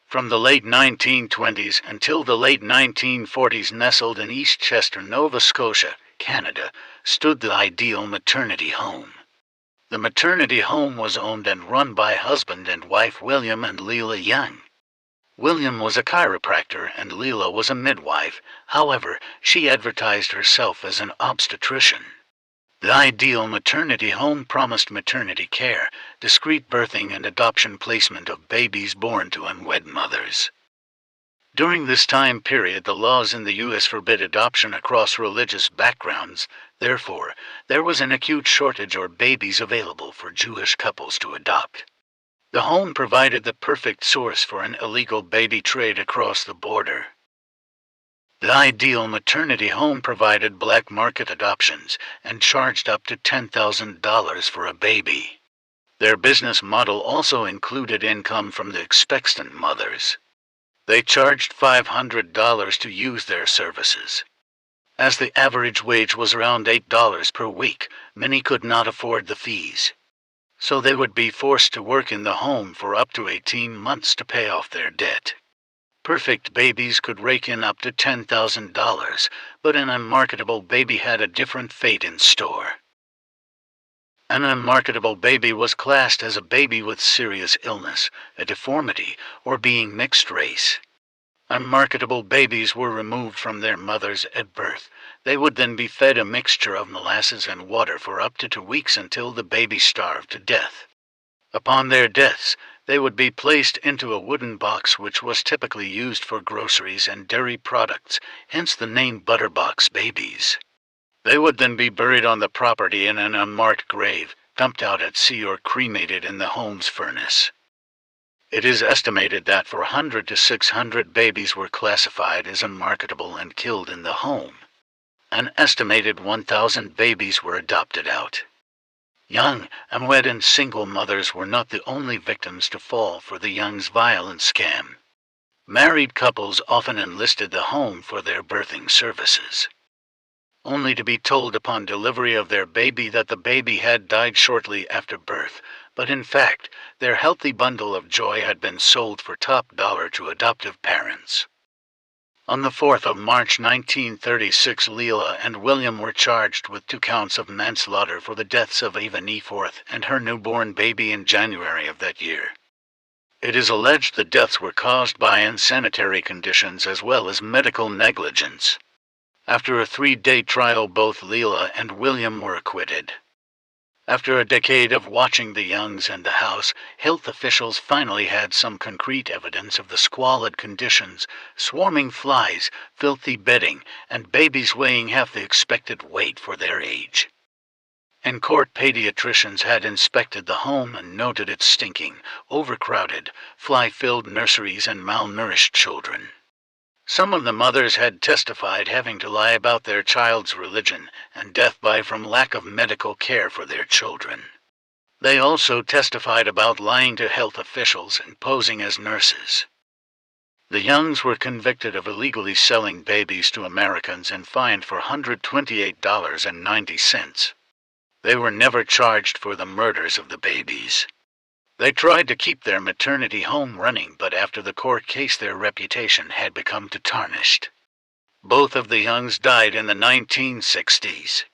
From the late 1920s until the late 1940s, nestled in Eastchester, Nova Scotia, Canada, stood the ideal maternity home. The maternity home was owned and run by husband and wife William and Leila Young. William was a chiropractor and Leila was a midwife. However, she advertised herself as an obstetrician. The ideal maternity home promised maternity care, discreet birthing, and adoption placement of babies born to unwed mothers. During this time period, the laws in the U.S. forbid adoption across religious backgrounds. Therefore, there was an acute shortage of babies available for Jewish couples to adopt. The home provided the perfect source for an illegal baby trade across the border. The ideal maternity home provided black market adoptions and charged up to $10,000 for a baby. Their business model also included income from the expectant mothers. They charged $500 to use their services. As the average wage was around $8 per week, many could not afford the fees. So they would be forced to work in the home for up to 18 months to pay off their debt. Perfect babies could rake in up to $10,000, but an unmarketable baby had a different fate in store. An unmarketable baby was classed as a baby with serious illness, a deformity, or being mixed race. Unmarketable babies were removed from their mothers at birth. They would then be fed a mixture of molasses and water for up to 2 weeks until the baby starved to death. Upon their deaths, they would be placed into a wooden box which was typically used for groceries and dairy products, hence the name Butterbox Babies. They would then be buried on the property in an unmarked grave, dumped out at sea, or cremated in the home's furnace. It is estimated that 400 to 600 babies were classified as unmarketable and killed in the home. An estimated 1,000 babies were adopted out. Young, unwed, and single mothers were not the only victims to fall for the Young's violent scam. Married couples often enlisted the home for their birthing services, only to be told upon delivery of their baby that the baby had died shortly after birth, but in fact, their healthy bundle of joy had been sold for top dollar to adoptive parents. On the 4th of March 1936, Leila and William were charged with 2 counts of manslaughter for the deaths of Eva Neforth and her newborn baby in January of that year. It is alleged the deaths were caused by unsanitary conditions as well as medical negligence. After a 3-day trial, both Leila and William were acquitted. After a decade of watching the Youngs and the house, health officials finally had some concrete evidence of the squalid conditions: swarming flies, filthy bedding, and babies weighing half the expected weight for their age. In court, pediatricians had inspected the home and noted its stinking, overcrowded, fly-filled nurseries and malnourished children. Some of the mothers had testified having to lie about their child's religion and death from lack of medical care for their children. They also testified about lying to health officials and posing as nurses. The Youngs were convicted of illegally selling babies to Americans and fined for $128.90. They were never charged for the murders of the babies. They tried to keep their maternity home running, but after the court case their reputation had become tarnished. Both of the Youngs died in the 1960s.